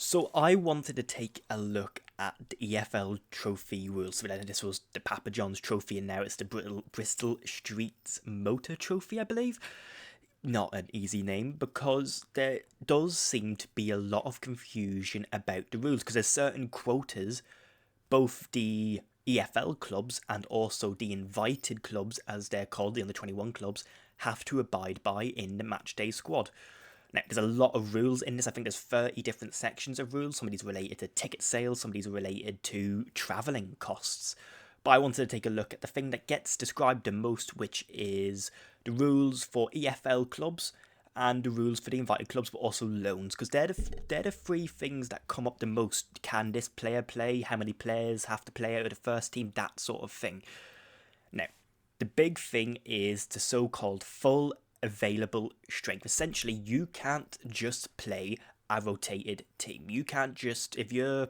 So I wanted to take a look at the EFL Trophy rules. So this was the Papa John's Trophy, and now it's the Bristol Street Motor Trophy, I believe. Not an easy name, because there does seem to be a lot of confusion about the rules, because there's certain quotas both the EFL clubs and also the invited clubs, as they're called, the under 21 clubs, have to abide by in the matchday squad. Now, there's a lot of rules in this. I think there's 30 different sections of rules. Some of these are related to ticket sales, some of these are related to travelling costs. But I wanted to take a look at the thing that gets described the most, which is the rules for EFL clubs and the rules for the invited clubs, but also loans, because they're the three things that come up the most. Can this player play? How many players have to play out of the first team? That sort of thing. Now, the big thing is the so-called full available strength. Essentially, you can't just play a rotated team. You can't just, if you're,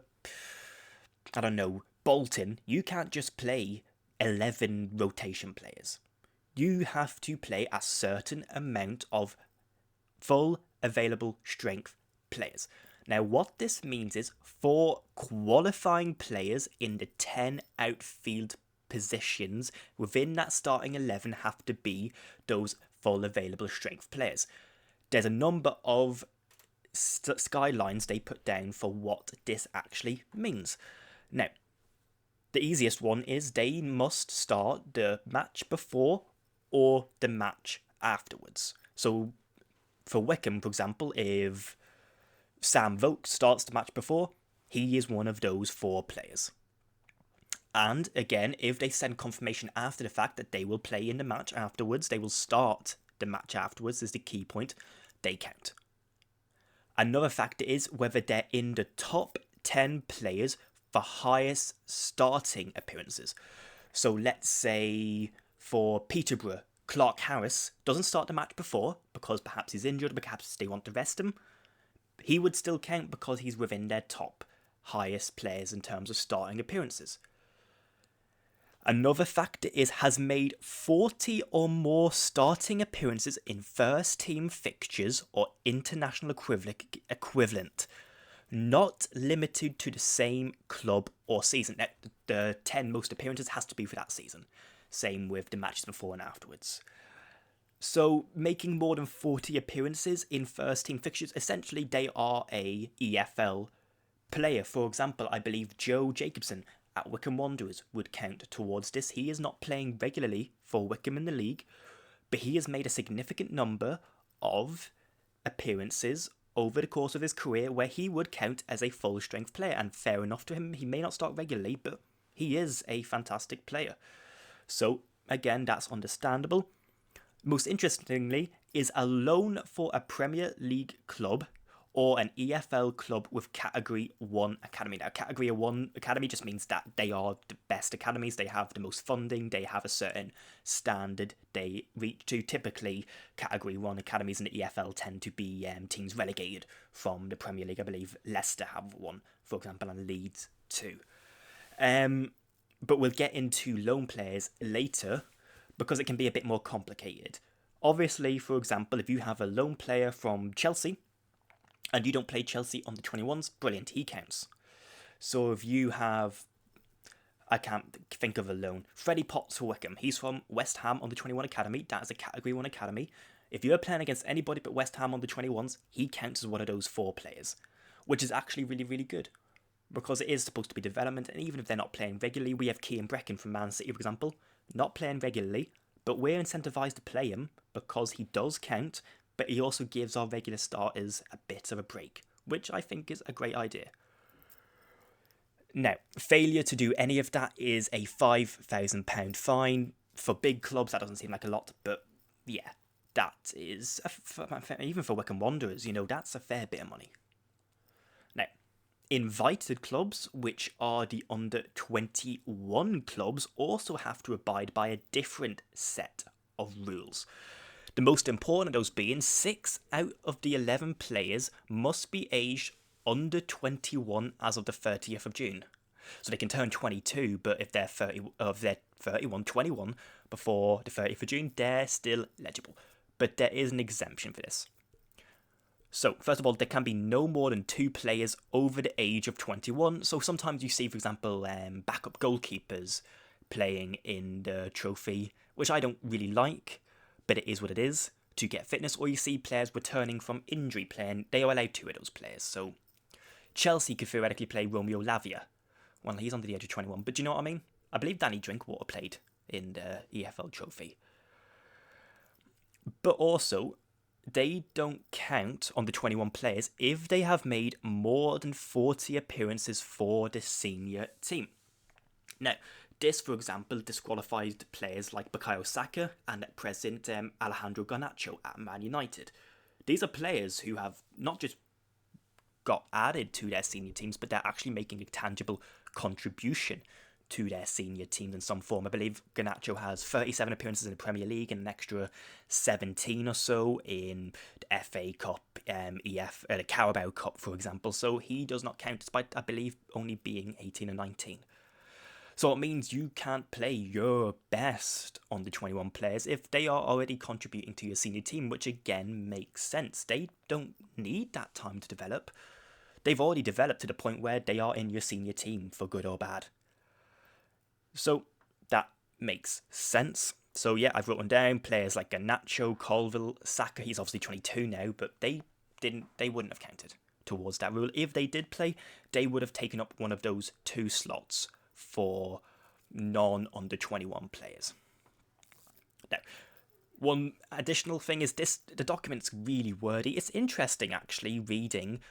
I don't know, Bolton, you can't just play 11 rotation players. You have to play a certain amount of full available strength players. Now, what this means is for qualifying players in the 10 outfield positions within that starting 11 have to be those full available strength players. There's a number of skylines they put down for what this actually means. Now, the easiest one is they must start the match before or the match afterwards. So for Wickham, for example, if Sam Vokes starts the match before, he is one of those 4 players. And again, if they send confirmation after the fact that they will play in the match afterwards, they will start the match afterwards, is the key point, they count. Another factor is whether they're in the top 10 players for highest starting appearances. So let's say for Peterborough, Clark Harris doesn't start the match before because perhaps he's injured, perhaps they want to rest him. He would still count because he's within their top highest players in terms of starting appearances. Another factor is has made 40 or more starting appearances in first team fixtures or international equivalent, not limited to the same club or season. The 10 most appearances has to be for that season. Same with the matches before and afterwards. So making more than 40 appearances in first team fixtures, essentially they are a EFL player. For example, I believe Joe Jacobson at Wycombe Wanderers would count towards this. He is not playing regularly for Wycombe in the league, but he has made a significant number of appearances over the course of his career where he would count as a full strength player, and fair enough to him. He may not start regularly, but he is a fantastic player. So again, that's understandable. Most interestingly is a loan for a Premier League club or an EFL club with Category 1 Academy. Now, Category 1 Academy just means that they are the best academies, they have the most funding, they have a certain standard they reach to. Typically, Category 1 academies in the EFL tend to be teams relegated from the Premier League. I believe Leicester have one, for example, and Leeds too. But we'll get into loan players later because it can be a bit more complicated. Obviously, for example, if you have a loan player from Chelsea and you don't play Chelsea on the 21s, brilliant, he counts. So if you have, I can't think of a loan, Freddie Potts for Wickham, he's from West Ham on the 21 Academy, that is a Category 1 Academy. If you're playing against anybody but West Ham on the 21s, he counts as one of those 4 players, which is actually really, really good. Because it is supposed to be development, and even if they're not playing regularly, we have Kean Brecken from Man City, for example, not playing regularly, but we're incentivised to play him because he does count, but he also gives our regular starters a bit of a break, which I think is a great idea. Now, failure to do any of that is a £5,000 fine. For big clubs, that doesn't seem like a lot, but yeah, that is, even for Wycombe Wanderers, that's a fair bit of money. Now, invited clubs, which are the under 21 clubs, also have to abide by a different set of rules. The most important of those being 6 out of the 11 players must be aged under 21 as of the 30th of June. So they can turn 22, but if they're 21 before the 30th of June, they're still eligible. But there is an exemption for this. So, first of all, there can be no more than 2 players over the age of 21. So sometimes you see, for example, backup goalkeepers playing in the trophy, which I don't really like, but it is what it is, to get fitness. Or you see players returning from injury playing, they are allowed 2 of those players. So Chelsea could theoretically play Romeo Lavia. Well, he's under the age of 21, but do you know what I mean? I believe Danny Drinkwater played in the EFL Trophy. But also, they don't count on the 21 players if they have made more than 40 appearances for the senior team. Now, this, for example, disqualifies players like Bukayo Saka and at present Alejandro Garnacho at Man United. These are players who have not just got added to their senior teams, but they're actually making a tangible contribution to their senior teams in some form. I believe Garnacho has 37 appearances in the Premier League and an extra 17 or so in the FA Cup, the Carabao Cup, for example. So he does not count, despite, I believe, only being 18 and 19. So it means you can't play your best on the 21 players if they are already contributing to your senior team, which again makes sense. They don't need that time to develop. They've already developed to the point where they are in your senior team, for good or bad. So that makes sense. So yeah, I've written down players like Garnacho, Colville, Saka. He's obviously 22 now, but they wouldn't have counted towards that rule. If they did play, they would have taken up one of those 2 slots for non-under 21 players. Now, one additional thing is this: the document's really wordy. It's interesting actually reading,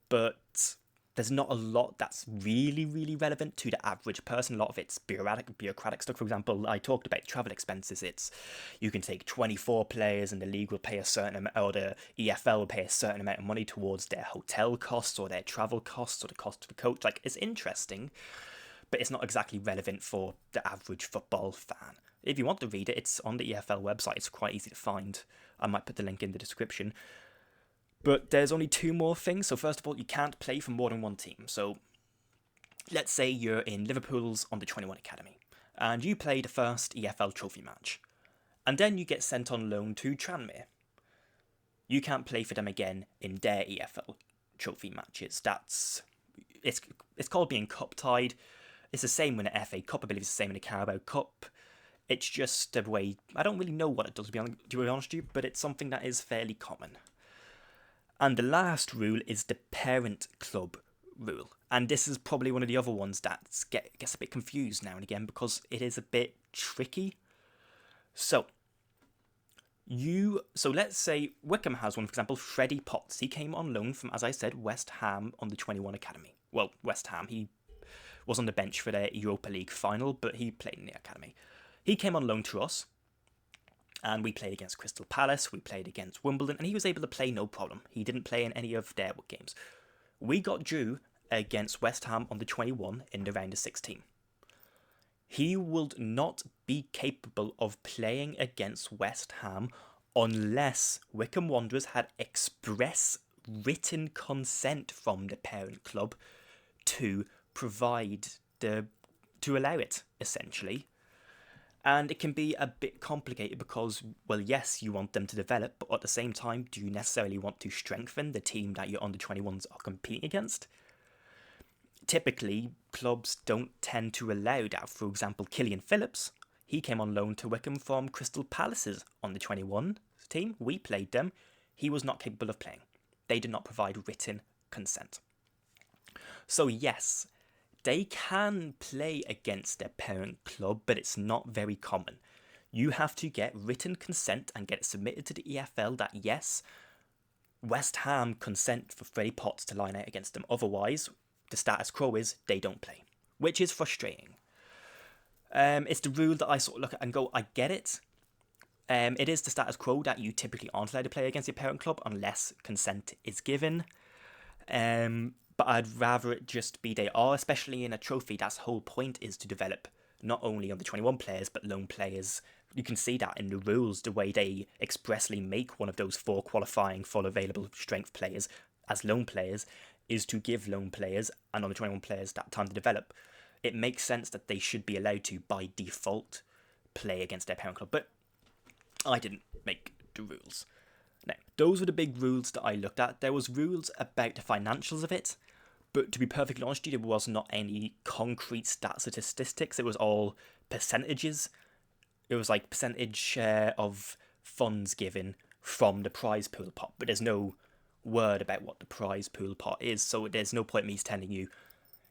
but there's not a lot that's really relevant to the average person. A lot of it's bureaucratic stuff. For example, I talked about travel expenses. It's you can take 24 players and the league will pay a certain amount, or the EFL will pay a certain amount of money towards their hotel costs or their travel costs or the cost of the coach. Like, it's interesting, but it's not exactly relevant for the average football fan. If you want to read it, it's on the EFL website. It's quite easy to find. I might put the link in the description. But there's only 2 more things. So first of all, you can't play for more than 1 team. So let's say you're in Liverpool's Under 21 Academy and you play the first EFL Trophy match. And then you get sent on loan to Tranmere. You can't play for them again in their EFL Trophy matches. It's called being cup tied. It's the same in the FA Cup. I believe it's the same in the Carabao Cup. It's just a way. I don't really know what it does, to be honest with you, but it's something that is fairly common. And the last rule is the parent club rule. And this is probably one of the other ones that gets a bit confused now and again because it is a bit tricky. So let's say Wickham has one, for example, Freddie Potts. He came on loan from, as I said, West Ham on the 21 Academy. Well, West Ham, he was on the bench for their Europa League final, but he played in the academy. He came on loan to us. And we played against Crystal Palace, we played against Wimbledon, and he was able to play no problem. He didn't play in any of their games. We got drew against West Ham on the 21 in the round of 16. He would not be capable of playing against West Ham unless Wycombe Wanderers had express written consent from the parent club to allow it, essentially. And it can be a bit complicated because, well, yes, you want them to develop, but at the same time, do you necessarily want to strengthen the team that your under-21s are competing against? Typically, clubs don't tend to allow that. For example, Killian Phillips, he came on loan to Wycombe from Crystal Palace's under-21 team. We played them. He was not capable of playing. They did not provide written consent. So yes, they can play against their parent club, but it's not very common. You have to get written consent and get it submitted to the EFL that, yes, West Ham consent for Freddie Potts to line out against them. Otherwise, the status quo is they don't play, which is frustrating. It's the rule that I sort of look at and go, I get it. It is the status quo that you typically aren't allowed to play against your parent club unless consent is given. But I'd rather it just be they are, especially in a trophy. That's the whole point, is to develop not only on the 21 players, but loan players. You can see that in the rules, the way they expressly make one of those 4 qualifying full available strength players as loan players is to give loan players and on the 21 players that time to develop. It makes sense that they should be allowed to, by default, play against their parent club. But I didn't make the rules. Now, those were the big rules that I looked at. There was rules about the financials of it, but to be perfectly honest with you, there was not any concrete stats or statistics. It was all percentages. It was like percentage of funds given from the prize pool pot, but there's no word about what the prize pool pot is, so there's no point me telling you,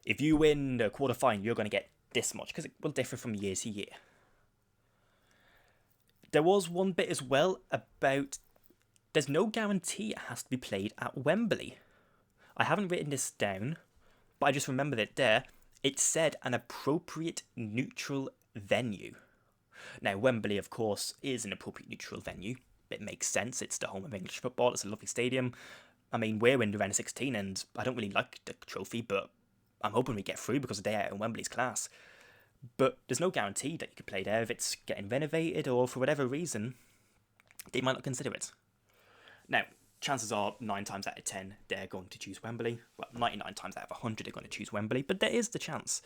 if you win the quarter final, you're going to get this much, because it will differ from year to year. There was one bit as well about there's no guarantee it has to be played at Wembley. I haven't written this down, but I just remembered it there. It said an appropriate neutral venue. Now, Wembley, of course, is an appropriate neutral venue. It makes sense. It's the home of English football. It's a lovely stadium. I mean, we're in the round of 16, and I don't really like the trophy, but I'm hoping we get through because the day out in Wembley's class. But there's no guarantee that you could play there if it's getting renovated or for whatever reason, they might not consider it. Now, chances are 9 times out of 10 they're going to choose Wembley. Well, 99 times out of 100 they're going to choose Wembley, but there is the chance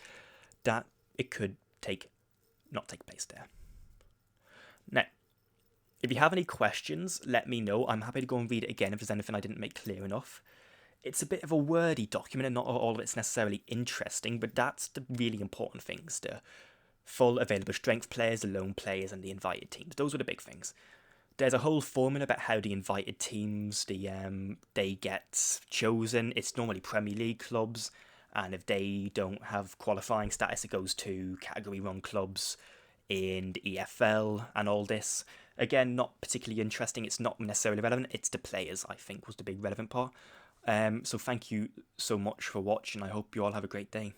that it could not take place there. Now, if you have any questions, let me know. I'm happy to go and read it again if there's anything I didn't make clear enough. It's a bit of a wordy document and not all of it's necessarily interesting, but that's the really important things. The full available strength players, the lone players, and the invited teams. Those were the big things. There's a whole formula about how the invited teams, they get chosen. It's normally Premier League clubs, and if they don't have qualifying status, it goes to category 1 clubs in the EFL and all this. Again, not particularly interesting. It's not necessarily relevant. It's the players, I think, was the big relevant part. So thank you so much for watching. I hope you all have a great day.